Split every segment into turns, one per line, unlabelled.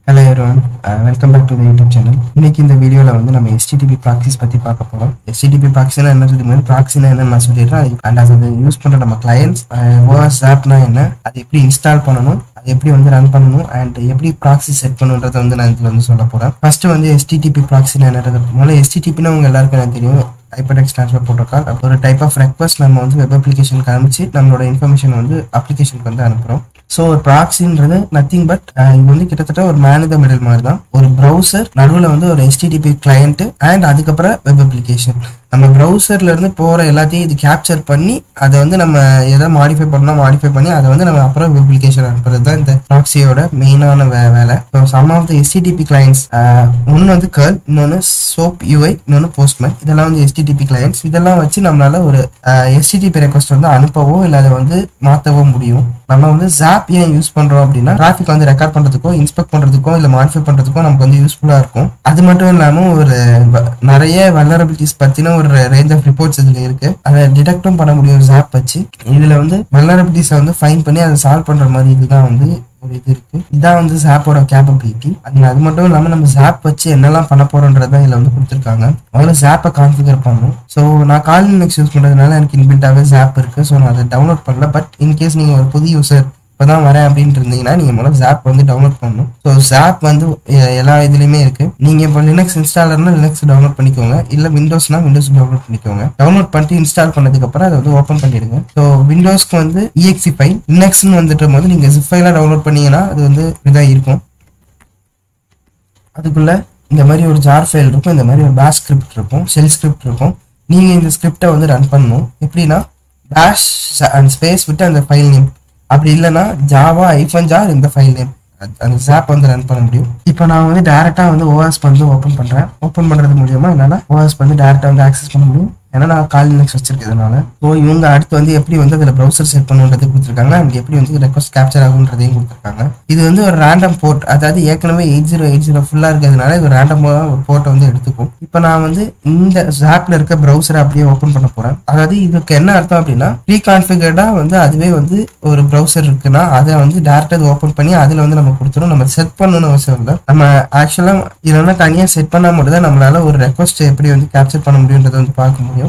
Hello everyone, welcome back to the YouTube channel. இன்னைக்கு இந்த வீடியோல வந்து நம்ம HTTP ப்ராக்ஸிஸ் பத்தி பார்க்க போறோம். HTTP ப்ராக்ஸினா என்னது மாதிரி ப்ராக்ஸினா என்ன நான் சொல்லிடுறேன். அண்ட் அதை யூஸ் பண்ற நம்ம கிளையன்ட்ஸ் OS ஆப்னா என்ன, அது எப்படி இன்ஸ்டால் பண்ணணும், அது எப்படி வந்து ரன் பண்ணணும், அண்ட் எப்படி ப்ராக்ஸி செட் பண்ணுன்றதை வந்து நான் இதுல வந்து சொல்ல போறேன். ஃபர்ஸ்ட் வந்து HTTP ப்ராக்ஸினா என்னது, முதல்ல HTTPனா உங்க எல்லாருக்கும் எனக்கு தெரியும், ஹைப்பர்டெக்ஸ்ட் ட்ரான்ஸ்ஃபர் புரோட்டோகால். ஒரு டைப் ஆஃப் ரெக்வஸ்ட் நம்ம வந்து வெப் அப்ளிகேஷனுக்கு அனுப்பிச்சு நம்மளோட இன்ஃபர்மேஷன் வந்து அப்ளிகேஷனுக்கு வந்து அனுப்புறோம். ஸோ ஒரு ப்ராக்ஸின்றது நத்திங் பட் இது வந்து கிட்டத்தட்ட ஒரு மேன் இன் த மிடில் மாதிரி தான். ஒரு ப்ரௌசர் நடுவில் வந்து ஒரு HTTP கிளையண்ட் அண்ட் அதுக்கப்புறம் வெப் அப்ளிகேஷன். நம்ம ப்ரௌசர்ல இருந்து போற எல்லாத்தையும் இது கேப்சர் பண்ணி அதை வந்து நம்ம எதை மாடிஃபை பண்ணோம் மாடிஃபை பண்ணி அதை வந்து நம்ம அப்புறம் வெப் அப்ளிகேஷன் அனுப்புறது தான் இந்த ப்ராக்ஸியோட மெயினான வேலை. So some of the HTTP clients, ஒன்று வந்து கர்ல், இன்னொன்று சோப் UI, இன்னொன்று போஸ்ட்மேன். இதெல்லாம் வந்து HTTP கிளையன்ட்ஸ். இதெல்லாம் வச்சு நம்மளால ஒரு HTTP ரெக்வஸ்ட் வந்து அனுப்பவோ இல்லை அதை வந்து மாற்றவோ முடியும். நம்ம வந்து ஜாப் ஏன் யூஸ் பண்றோம் அப்படின்னா டிராஃபிக் வந்து ரெக்கார்ட் பண்றதுக்கோ இன்ஸ்பெக்ட் பண்றதுக்கோ இல்லை மாடிஃபை பண்றதுக்கோ நமக்கு வந்து யூஸ்ஃபுல்லா இருக்கும். அது மட்டும் இல்லாம ஒரு நிறைய வல்னரபிலிட்டிஸ் பத்தின ஒரு ரேஞ்ச் ஆஃப் ரிப்போர்ட்ஸ் இதுல இருக்கு. அதை டிடெக்டும் பண்ண முடியும் ஜாப் வச்சு. இதுல வந்து வல்னரபிலிட்டிஸை வந்து ஃபைன் பண்ணி அதை சால்வ் பண்ற மாதிரி இதுதான் வந்து ஒரு இது இருக்கு. இதான் வந்து ஜாப்போட கேப்பபிலிட்டி. அது மட்டும் இல்லாம நம்ம ஜாப் வச்சு என்னெல்லாம் பண்ண போறோம்ன்றதான் இதுல வந்து கொடுத்துருக்காங்க. முதல்ல ஜாப்பை கான்ஃபிகர் பண்ணணும். ஸோ நான் கால் லினக்ஸ் யூஸ் பண்றதுனால எனக்கு இன்பில்டாவே ஜாப் இருக்கு. ஸோ நான் அதை டவுன்லோட் பண்ணல. பட் இன்கேஸ் நீங்க ஒரு புது யூசர் இப்பதான் வரேன் அப்படின்ட்டு இருந்தீங்கன்னா நீங்க முதல்ல ஜாப் வந்து டவுன்லோட் பண்ணணும். ஸோ ஜாப் வந்து எல்லா இதுலயுமே இருக்கு. நீங்க இப்போ லினக்ஸ் இன்ஸ்டாலர்னா லினக்ஸ் டவுன்லோட் பண்ணிக்கோங்க, இல்ல விண்டோஸ்னா விண்டோஸ் டவுன்லோட் பண்ணிக்கோங்க. டவுன்லோட் பண்ணிட்டு இன்ஸ்டால் பண்ணதுக்கு அப்புறம் அதை வந்து ஓப்பன் பண்ணிடுங்க. ஸோ விண்டோஸ்க்கு வந்து exe ஃபைல், லினக்ஸ்னு வந்துட்டு போது நீங்க zip ஃபைலா டவுன்லோட் பண்ணீங்கன்னா அது வந்து இதாக இருக்கும். அதுக்குள்ள இந்த மாதிரி ஒரு ஜார் ஃபைல் இருக்கும், இந்த மாதிரி ஒரு பேஷ் ஸ்கிரிப்ட் இருக்கும், ஷெல் ஸ்கிரிப்ட் இருக்கும். நீங்க இந்த ஸ்கிரிப்டை வந்து ரன் பண்ணணும். எப்படின்னா பேஷ் அண்ட் ஸ்பேஸ் விட்டு அந்த ஃபைல் நேம், அப்படி இல்லைன்னா ஜாவா -jar இந்த ஃபைல் நேம், அந்த ஜாப் வந்து ரன் பண்ண முடியும். இப்போ நான் வந்து டேரக்டா வந்து OS வந்து ஓப்பன் பண்றேன். ஓப்பன் பண்றது மூலியமா என்னால OS வந்து டேரக்டா வந்து ஆக்சஸ் பண்ண முடியும். ஏன்னா நான் கால் லினக்ஸ் வச்சிருக்கிறதுனால. ஸோ இவங்க அடுத்து வந்து எப்படி வந்து அதில் ப்ரௌசர் செட் பண்ணுன்றது கொடுத்துருக்காங்க, அண்ட் எப்படி வந்து ரெக்வஸ்ட் கேப்சர் ஆகுன்றதையும் கொடுத்துருக்காங்க. இது வந்து ஒரு ரேண்டம் போர்ட், அதாவது ஏற்கனவே 8080 ஃபுல்லாக இருக்கிறதுனால இது ரேண்டமாக ஒரு போர்ட்டை வந்து எடுத்துக்கும். இப்போ நான் வந்து இந்த ஆப்ல இருக்க ப்ரௌசரை அப்படியே ஓப்பன் பண்ண போறேன். அதாவது இதுக்கு என்ன அர்த்தம் அப்படின்னா ப்ரீ கான்ஃபிகர்டா வந்து அதுவே வந்து ஒரு ப்ரௌசர் இருக்குன்னா அதை வந்து டேரக்டா ஓப்பன் பண்ணி அதில் வந்து நம்ம கொடுத்துரும். நம்ம செட் பண்ணணும்னு அவசியம் இல்லை. நம்ம ஆக்சுவலா இதெல்லாம் தனியாக செட் பண்ணா மட்டும் தான் நம்மளால ஒரு ரெக்வஸ்ட் எப்படி வந்து கேப்சர் பண்ண முடியுன்றதை வந்து பார்க்க முடியும்.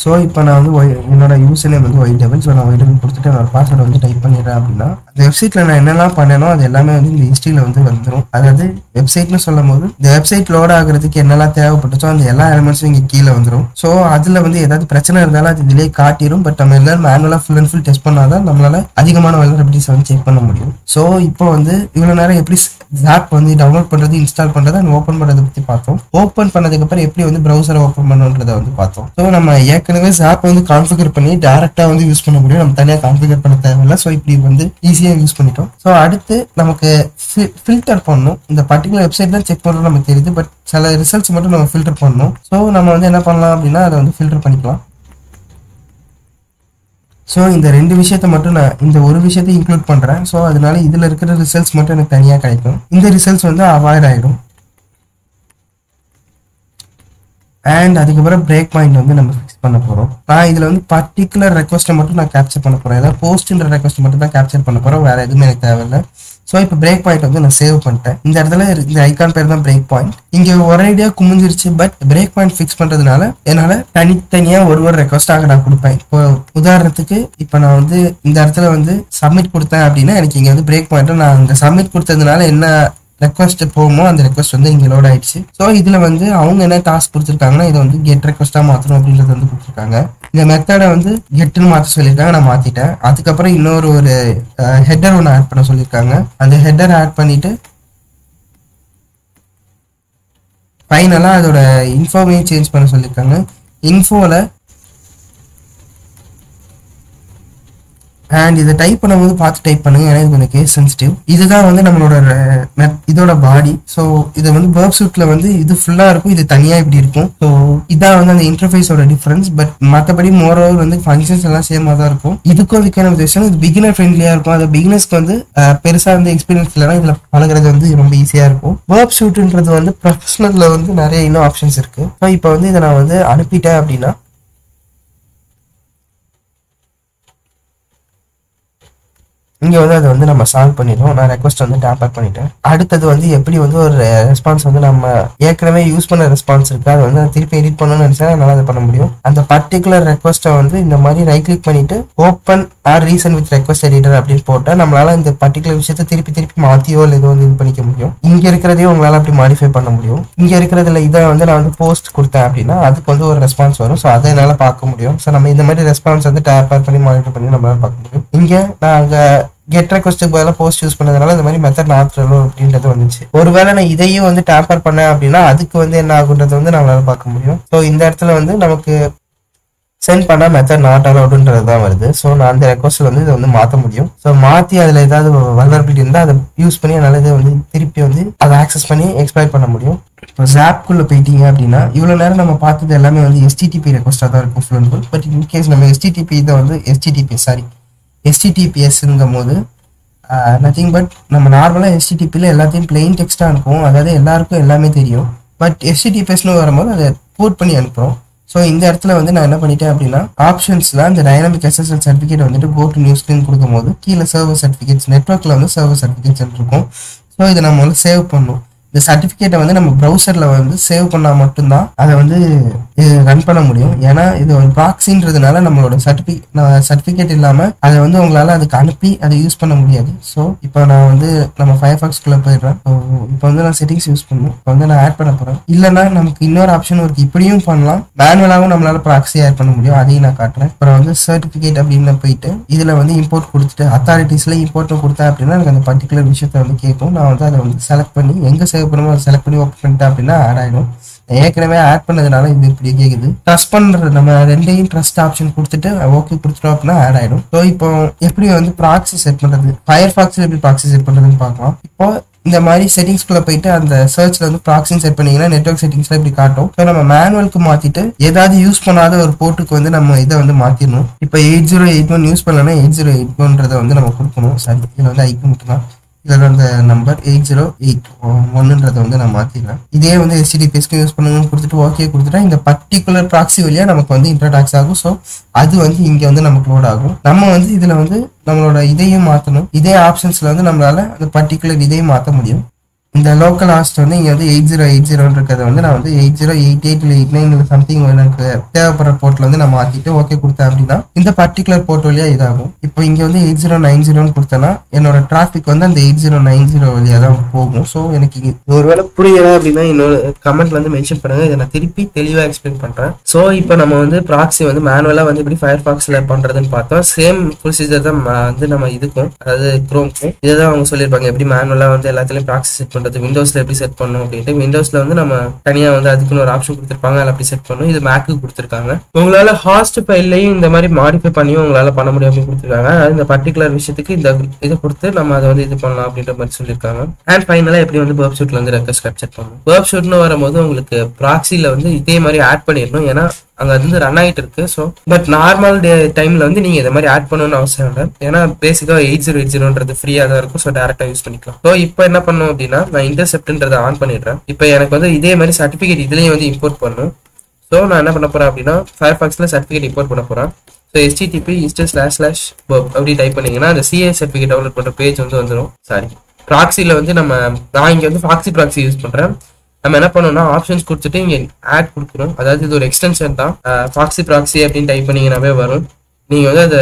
ஸோ இப்போ நான் வந்து என்னோட யூசர் நேம் வந்து ஒய்டபிள். ஸோ நான் ஒய்டபிள் கொடுத்துட்டு என்னோட பாஸ்வேர்டு வந்து டைப் பண்ணிடுறேன். அப்படின்னா அந்த வெப்சைட்ல நான் என்னெல்லாம் பண்ணேனோ அது எல்லாமே வந்து இந்த ஹிஸ்ட்ரியில வந்து வந்துடும். அதாவது வெப்சைட்னு சொல்லும் போது இந்த வெப்சைட் லோட் ஆகுறதுக்கு என்னெல்லாம் தேவைப்பட்டுச்சோ அந்த எல்லா எலிமெண்ட்ஸும் இங்கே கீழே வந்துடும். ஸோ அதுல வந்து ஏதாவது பிரச்சனை இருந்தாலும் அது இதிலே காட்டிடும். பட் நம்ம எல்லாரும் மேனுவலா ஃபுல் அண்ட் ஃபுல் டெஸ்ட் பண்ணாதான் நம்மளால அதிகமான வல்னரபிலிட்டிஸ் வந்து செக் பண்ண முடியும். ஸோ இப்போ வந்து இவ்வளவு நேரம் எப்படி ஆப் வந்து டவுன்லோட் பண்றது, இன்ஸ்டால் பண்றது அண்ட் ஓப்பன் பண்றதை பத்தி பார்த்தோம். ஓப்பன் பண்ணதுக்கு அப்புறம் எப்படி வந்து ப்ரௌசரை ஓப்பன் பண்ணணுன்றதை வந்து பார்த்தோம். ஸோ நம்ம ஏற்கனவே ஆப் வந்து கான்ஃபிகர் பண்ணி டேரக்டா வந்து யூஸ் பண்ண முடியும். நம்ம தனியாக கான்ஃபிகர் பண்ண தேவையில்லை. ஸோ இப்படி வந்து ஈஸியா யூஸ் பண்ணிட்டோம். ஸோ அடுத்து நமக்கு ஃபில்டர் பண்ணணும். இந்த பர்டிகுலர் வெப்சைட் தான் செக் பண்றோம் நமக்கு தெரியுது, பட் சில ரிசல்ட்ஸ் மட்டும் நம்ம ஃபில்டர் பண்ணணும். ஸோ நம்ம வந்து என்ன பண்ணலாம் அப்படின்னா அதை வந்து ஃபில்டர் பண்ணிக்கலாம். ஸோ இந்த ரெண்டு விஷயத்த மட்டும் நான் இந்த ஒரு விஷயத்தை இன்க்ளூட் பண்றேன். ஸோ அதனால இதுல இருக்கிற ரிசல்ட்ஸ் மட்டும் எனக்கு தனியா கிடைக்கும். இந்த ரிசல்ட்ஸ் வந்து அவாய்ட் ஆயிடும். அண்ட் அதுக்கப்புறம் பிரேக் பாயிண்ட் வந்து நம்ம ஃபிக்ஸ் பண்ண போறோம். நான் இதுல வந்து பர்டிகுலர் ரெக்வஸ்ட்டை மட்டும் நான் கேப்சர் பண்ண போறேன். ஏதாவது போஸ்ட்ன்ற ரெக்வஸ்ட் மட்டும் தான் கேப்சர் பண்ண போறோம், வேற எதுவுமே எனக்கு தேவையில்லை. ஸோ இப்போ பிரேக் பாயிண்ட் வந்து நான் சேவ் பண்ணிட்டேன். இந்த இடத்துல இந்த ஐகான் பேர் தான் பிரேக் பாயிண்ட். இங்க ஒரு ஐடியா குமிஞ்சிருச்சு. பட் பிரேக் பாயிண்ட் ஃபிக்ஸ் பண்றதுனால என்னால தனித்தனியா ஒரு ரெக்வஸ்டாக நான் கொடுப்பேன். இப்போ உதாரணத்துக்கு இப்போ நான் வந்து இந்த இடத்துல வந்து சப்மிட் கொடுத்தேன் அப்படின்னா எனக்கு இங்க வந்து பிரேக் பாயிண்ட் நான் இந்த சப்மிட் கொடுத்ததுனால என்ன ரெக்வஸ்ட் போகுமோ அந்த ரெக்வஸ்ட் வந்து இங்க லோட் ஆயிடுச்சு. ஸோ இதுல வந்து அவங்க என்ன டாஸ்க் கொடுத்துருக்காங்கன்னா இதை வந்து கெட் ரெக்வஸ்டா மாத்தணும் அப்படின்றது வந்து கொடுத்துருக்காங்க. இந்த மெத்தடை வந்து கெட்டுன்னு மாற்ற சொல்லியிருக்காங்க, நான் மாத்திட்டேன். அதுக்கப்புறம் இன்னொரு ஹெட்டர் ஒன்று ஆட் பண்ண சொல்லியிருக்காங்க. அந்த ஹெட்டர் ஆட் பண்ணிட்டு ஃபைனலா அதோட இன்ஃபோவையும் சேஞ்ச் பண்ண சொல்லியிருக்காங்க. இன்ஃபோல அண்ட் இதை டைப் பண்ணும்போது பார்த்து டைப் பண்ணுங்க, ஏன்னா இது கொஞ்சம் கேஸ் சென்சிட்டிவ். இதுதான் வந்து நம்மளோட இதோட பாடி. ஸோ இது வந்து வேர்ப் சூட்ல வந்து இது ஃபுல்லா இருக்கும், இது தனியா இப்படி இருக்கும். ஸோ இதான் வந்து அந்த இன்டர்ஃபேஸோட டிஃபரன்ஸ். பட் மற்றபடி மோரோவர் வந்து ஃபங்க்ஷன்ஸ் எல்லாம் சேமா தான் இருக்கும். இதுக்கும் இதுக்கான விஷயம் இது பிகினர் ஃப்ரெண்ட்லியா இருக்கும். அது பிகினர்ஸ்க்கு வந்து பெருசா வந்து எக்ஸ்பீரியன்ஸ் இல்லைன்னா இதுல பழகிறது வந்து ரொம்ப ஈஸியா இருக்கும். வேர்ப் சூட்ன்றது வந்து ப்ரொஃபஷனல்ல வந்து நிறைய இன்னும் ஆப்ஷன்ஸ் இருக்கு. ஸோ இப்போ வந்து இதை நான் வந்து அனுப்பிட்டேன் அப்படின்னா இங்க வந்து அதை வந்து நம்ம சால்வ் பண்ணிடுவோம். நான் ரெக்வஸ்ட் வந்து டேம்பர் பண்ணிட்டேன். அடுத்தது வந்து எப்படி வந்து ஒரு ரெஸ்பான்ஸ் வந்து நம்ம ஏற்கனவே யூஸ் பண்ண ரெஸ்பான்ஸ் இருக்கு அதை வந்து திருப்பி எடிட் பண்ணணும்னு நினைச்சா என்னால அதை பண்ண முடியும். அந்த பர்டிகுலர் ரெக்வஸ்ட்டை வந்து இந்த மாதிரி ரைட் கிளிக் பண்ணிட்டு open or resend with request editor அப்படின்னு போட்டா நம்மளால இந்த பர்டிகுலர் விஷயத்தை திருப்பி மாத்தியோ இல்லை இது வந்து இது பண்ணிக்க முடியும். இங்க இருக்கிறதையும் உங்களால அப்படி மாடிஃபை பண்ண முடியும். இங்க இருக்கிறதுல இதை வந்து நான் வந்து போஸ்ட் கொடுத்தேன் அப்படின்னா அதுக்கு வந்து ஒரு ரெஸ்பான்ஸ் வரும். ஸோ அதை என்னால பார்க்க முடியும். ஸோ நம்ம இந்த மாதிரி ரெஸ்பான்ஸ் வந்து டேப்பர் பண்ணி மானிட்டர் பண்ணி நம்மளால பார்க்க முடியும். இங்க நாங்க கெட் ரெக்வஸ்ட்டுக்கு பதிலாக போஸ்ட் யூஸ் பண்ணதுனால இந்த மாதிரி மெத்தட் நாட் ரிலவென்ட் அப்படின்றது வந்துச்சு. ஒருவேளை நான் இதையும் வந்து டேம்பர் பண்ணேன் அப்படின்னா அதுக்கு வந்து என்ன ஆகுன்றது வந்து நம்மளால பார்க்க முடியும். ஸோ இந்த இடத்துல வந்து நமக்கு சென்ட் பண்ணா மெத்தட் நாட் அலவுடுன்றது தான் வருது. ஸோ நான் அந்த ரெக்வஸ்ட்ல வந்து இதை வந்து மாற்ற முடியும். ஸோ மாற்றி அதில் ஏதாவது வல்னரபிலிட்டி இருந்தால் அதை யூஸ் பண்ணி என்னால் இதை வந்து திருப்பி வந்து அதை ஆக்சஸ் பண்ணி எக்ஸ்ப்ளாய்ட் பண்ண முடியும். இப்போ ஜாப்குள்ள போயிட்டீங்க அப்படின்னா இவ்வளோ நேரம் நம்ம பார்த்தது எல்லாமே வந்து எஸ்டிடிபி ரெக்வஸ்ட்டாக தான் இருக்கும் full and full. But in case நம்ம எஸ்டிடிபி இதை வந்து எஸ்டிடிபிஎஸ்ங்கும் போது நத்திங் பட் நம்ம நார்மலாக எஸ்டிடிபியில் எல்லாத்தையும் பிளெயின் டெக்ஸ்ட்டாக அனுப்புவோம். அதாவது எல்லாருக்கும் எல்லாமே தெரியும். பட் எஸ்டிடிபிஎஸ்னு வரும்போது அதை கோட் பண்ணி அனுப்புகிறோம். ஸோ இந்த இடத்துல வந்து நான் என்ன பண்ணிட்டேன் அப்படின்னா ஆப்ஷன்ஸில் அந்த டைனமிக் எஸ்எஸ்எல் சர்டிஃபிகேட் வந்துட்டு கோ டு நியூ ஸ்க்ரீன் கொடுக்கும்போது கீழே சர்வர் சர்டிஃபிகேட்ஸ் நெட்ஒர்க்கில் வந்து சர்வர் சர்டிஃபிகேட்ஸ் இருக்கும். ஸோ இதை நம்ம வந்து சேவ் பண்ணணும். இந்த சர்டிஃபிகேட்டை வந்து நம்ம ப்ரௌசரில் வந்து சேவ் பண்ணால் மட்டும்தான் அதை வந்து ரன் பண்ண முடியும். ஏன்னா இது ஒரு ப்ராக்ஸின்றதுனால நம்மளோட சர்டிஃபிகேட் இல்லாமல் அதை வந்து உங்களால் அதுக்கு அனுப்பி அதை யூஸ் பண்ண முடியாது. ஸோ இப்போ நான் வந்து நம்ம ஃபயர்ஃபாக்ஸ்குள்ளே போயிடுறேன். இப்போ வந்து நான் செட்டிங்ஸ் யூஸ் பண்ணணும். இப்போ வந்து நான் ஆட் பண்ண போகிறேன். இல்லைன்னா நமக்கு இன்னொரு ஆப்ஷன் இருக்கு. இப்படியும் பண்ணலாம். மேனுவலாகவும் நம்மளால ப்ராக்ஸி ஆட் பண்ண முடியும். அதையும் நான் காட்டுறேன். அப்புறம் வந்து சர்டிஃபிகேட் அப்படின்னு போயிட்டு இதில் வந்து இம்போர்ட் கொடுத்துட்டு அத்தாரிட்டிஸில் இம்போர்ட்டும் கொடுத்தேன் அப்படின்னா எனக்கு அந்த பர்டிகுலர் விஷயத்தை வந்து கேட்கும். நான் வந்து அதை வந்து செலக்ட் பண்ணி எங்கே சேவ் பண்ணுமோ அதை செலக்ட் பண்ணி ஓப்பன் பண்ணிட்டேன் அப்படின்னா ஆட் ஆகிடும். ஏற்கனவே ஆட் பண்ணதுனால இது இப்படி கேக்குது. ட்ரஸ்ட் பண்றது நம்ம ரெண்டையும் ட்ரஸ்ட் ஆப்ஷன் கொடுத்துட்டு ஓகே கொடுத்துட்டோம் அப்படின்னா ஆட் ஆயிடும். ஸோ இப்போ எப்படி வந்து ப்ராக்ஸி செட் பண்றது, ஃபயர்ஃபாக்ஸ்ல எப்படி ப்ராக்ஸி செட் பண்றதுன்னு பார்க்கலாம். இப்போ இந்த மாதிரி செட்டிங்ஸ்குள்ள போயிட்டு அந்த சர்ச்ல வந்து ப்ராக்ஸிங் செட் பண்ணீங்கன்னா நெட்வொர்க் செட்டிங்ஸ்ல இப்படி காட்டும். ஸோ நம்ம மேனுவலுக்கு மாத்திட்டு ஏதாவது யூஸ் பண்ணாத ஒரு போர்ட்டுக்கு வந்து நம்ம இதை வந்து மாத்திடணும். இப்போ 8081 யூஸ் பண்ணலன்னா 8081 வந்து நம்ம கொடுக்கணும். சரி, இதில் வந்து ஐக்கு மட்டும்தான். இதில் அந்த நம்பர் 8081 வந்து நான் மாற்றிடுறேன். இதே வந்து எஸ்டிடிபிஎஸ்க்கு யூஸ் பண்ணணும்னு கொடுத்துட்டு ஓகே கொடுத்துட்டா இந்த பர்டிகுலர் ப்ராக்ஸி வழியா நமக்கு வந்து இன்ட்ரடாக்ஸ் ஆகும். ஸோ அது வந்து இங்கே வந்து நமக்கு லோட் ஆகும். நம்ம வந்து இதில் வந்து நம்மளோட இதையும் மாற்றணும். இதே ஆப்ஷன்ஸில் வந்து நம்மளால அந்த பர்டிகுலர் இதையும் மாற்ற முடியும். இந்த லோக்கல் ஹாஸ்ட் வந்து இங்கே வந்து 8080 இருக்கிறத வந்து நான் வந்து 8088 இல்லை 89 சம்திங் எனக்கு தேவைப்படுற போர்ட்டில் வந்து நான் மாற்றிட்டு ஓகே கொடுத்தேன் அப்படின்னா இந்த பர்டிகுலர் போர்ட் வழியாக இதாகும். இப்போ இங்கே வந்து 8090 கொடுத்தேன்னா என்னோட டிராஃபிக் வந்து அந்த 8090 வழியாக தான் போகும். ஸோ எனக்கு ஒருவேளை புரியலை அப்படின்னா இன்னொரு கமெண்ட்ல வந்து மென்ஷன் பண்ணுங்க. இதை நான் திருப்பி தெளிவாக எக்ஸ்பிளைன் பண்ணுறேன். ஸோ இப்போ நம்ம வந்து ப்ராக்ஸி வந்து மேனுவலாக வந்து எப்படி ஃபயர்ஃபாக்ஸில் பண்ணுறதுன்னு பார்த்தோம். சேம் ப்ரொசீஜர் தான் வந்து நம்ம இதுக்கும் அதாவது குரோம்க்கும் இதை தான் அவங்க சொல்லியிருப்பாங்க. எப்படி மேனுவலாக வந்து எல்லாத்துலேயும் ப்ராக்ஸி செட் பண்றது, விண்டோஸ்ல எப்படி செட் பண்ணணும் அப்படின்ட்டு. விண்டோஸ்ல வந்து நம்ம தனியா வந்து அதுக்குன்னு ஒரு ஆப்ஷன் கொடுத்துருப்பாங்க, அதில் அப்படி செட் பண்ணணும். இது மேக்கு கொடுத்துருக்காங்க. உங்களால ஹாஸ்ட் ஃபைல்லையும் இந்த மாதிரி மாடிஃபை பண்ணியும் உங்களால பண்ண முடியும் அப்படின்னு கொடுத்துருக்காங்க. அதாவது இந்த பர்டிகுலர் விஷயத்துக்கு இந்த இதை கொடுத்து நம்ம அதை வந்து இது பண்ணலாம் அப்படின்ற மாதிரி சொல்லியிருக்காங்க. அண்ட் ஃபைனலா எப்படி வந்து பர்ப் ஷூட்ல வந்து ரெக்வஸ்ட் கேப்சர் பண்ணணும். பர்ப் ஷூட்னு வரும்போது உங்களுக்கு ப்ராக்ஸில வந்து இதே மாதிரி ஆட் பண்ணிடணும். ஏன்னா அங்க வந்து ரன் ஆகிட்டு இருக்கு. ஸோ பட் நார்மல் டைம்ல வந்து நீங்க இதை மாதிரி ஆட் பண்ணணும்னு அவசியம் இல்லை. ஏன்னா பேசிக்கா 8080 ஃப்ரீயா தான் இருக்கும். ஸோ டேரக்டா யூஸ் பண்ணிக்கலாம். ஸோ இப்போ என்ன பண்ணணும் அப்படின்னா நான் இன்டர்செப்ட்ன்றதை ஆன் பண்ணிடுறேன். இப்போ எனக்கு வந்து இதே மாதிரி சர்டிஃபிகேட் இதுலயும் வந்து இம்போர்ட் பண்ணணும். ஸோ நான் என்ன பண்ண போறேன் அப்படின்னா ஃபயர்ஃபாக்ஸ்ல சர்டிஃபிகேட் இம்போர்ட் பண்ண போறேன். ஸோ HTTP அப்படி டைப் பண்ணீங்கன்னா அந்த CA சர்டிஃபிகேட் டவுன்லோட் பண்ற பேஜ் வந்து வந்துடும். சாரி, ப்ராக்ஸில வந்து நான் இங்க வந்து ப்ராக்ஸி யூஸ் பண்றேன். நம்ம என்ன பண்ணணும்னா ஆப்ஷன்ஸ் கொடுத்துட்டு இங்க ஆட் கொடுக்கணும். அதாவது இது ஒரு எக்ஸ்டென்ஷன் தான். ப்ராக்ஸி அப்படின்னு டைப் பண்ணீங்கன்னாவே வரும். நீங்க வந்து அதை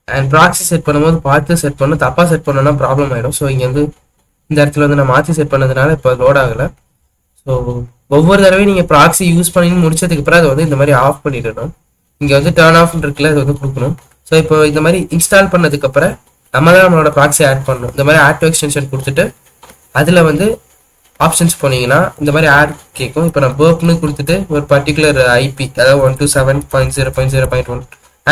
அண்ட் ப்ராக்ஸி செட் பண்ணும்போது பார்த்து செட் பண்ணணும். தப்பா செட் பண்ணோம்னா ப்ராப்ளம் ஆயிடும். ஸோ இங்க வந்து இந்த இடத்துல வந்து நான் மாற்றி செட் பண்ணதுனால இப்போ லோட் ஆகலை. ஸோ ஒவ்வொரு தடவையும் நீங்கள் ப்ராக்ஸி யூஸ் பண்ணி முடிச்சதுக்கு அப்புறம் அதை வந்து இந்த மாதிரி ஆஃப் பண்ணிடணும். இங்கே வந்து டர்ன் ஆஃப் இருக்குல்ல, அது வந்து கொடுக்கணும். ஸோ இப்போ இந்த மாதிரி இன்ஸ்டால் பண்ணதுக்கு அப்புறம் நம்ம தான் நம்மளோட ப்ராக்ஸி ஆட் பண்ணணும். இந்த மாதிரி ஆட் டு எக்ஸ்டென்ஷன் கொடுத்துட்டு அதில் வந்து ஆப்ஷன்ஸ் போனீங்கன்னா இந்த மாதிரி ஆட் கேட்கும். இப்போ நான் பர்ப்னு கொடுத்துட்டு ஒரு பர்டிகுலர் IP அதாவது 127.0.0.1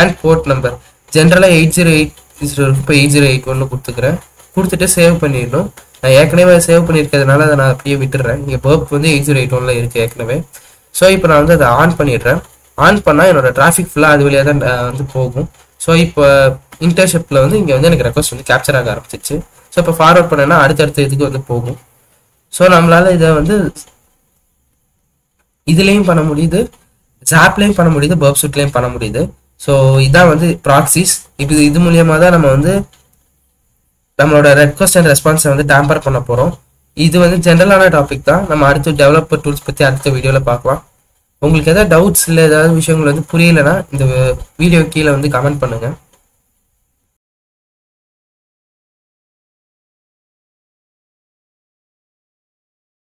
அண்ட் போர்ட் நம்பர் ஜென்ரலாக 808 இப்போ 8081 கொடுத்துக்கிறேன். கொடுத்துட்டு சேவ் பண்ணிடணும். நான் ஏற்கனவே சேவ் பண்ணியிருக்கிறதுனால அதை நான் அப்படியே விட்டுடுறேன். இங்கே பர்ப் வந்து 8081 இருக்கு ஏற்கனவே. ஸோ இப்போ நான் வந்து அதை ஆன் பண்ணிடுறேன். ஆன் பண்ணால் என்னோட டிராஃபிக் ஃபுல்லாக அது வழியாக தான் வந்து போகும். ஸோ இப்போ இன்டர்செப்ட்ல வந்து இங்கே வந்து எனக்கு ரெக்வஸ்ட் வந்து கேப்சர் ஆக ஆரம்பிச்சிச்சு. ஸோ இப்போ ஃபார்வர்ட் பண்ணேன்னா அடுத்தடுத்த இதுக்கு வந்து போகும். ஸோ நம்மளால இதை வந்து
இதுலேயும் பண்ண முடியுது, ஜாப்லேயும் பண்ண முடியுது, பர்ப் சூட்லேயும் பண்ண முடியுது. ஸோ இதான் வந்து ப்ராக்சிஸ். இப்போ இது மூலியமாக தான் நம்ம வந்து நம்மளோட ரெக்வஸ்ட் அண்ட் ரெஸ்பான்ஸை வந்து டேம்பர் பண்ண போகிறோம். இது வந்து ஜென்ரலான டாபிக் தான். நம்ம அடுத்த டெவலப்பர் டூல்ஸ் பற்றி அடுத்த வீடியோவில் பார்க்கலாம். உங்களுக்கு ஏதாவது டவுட்ஸ் இல்லை ஏதாவது விஷயங்கள் வந்து புரியலைன்னா இந்த வீடியோ கீழே வந்து கமெண்ட் பண்ணுங்கள்.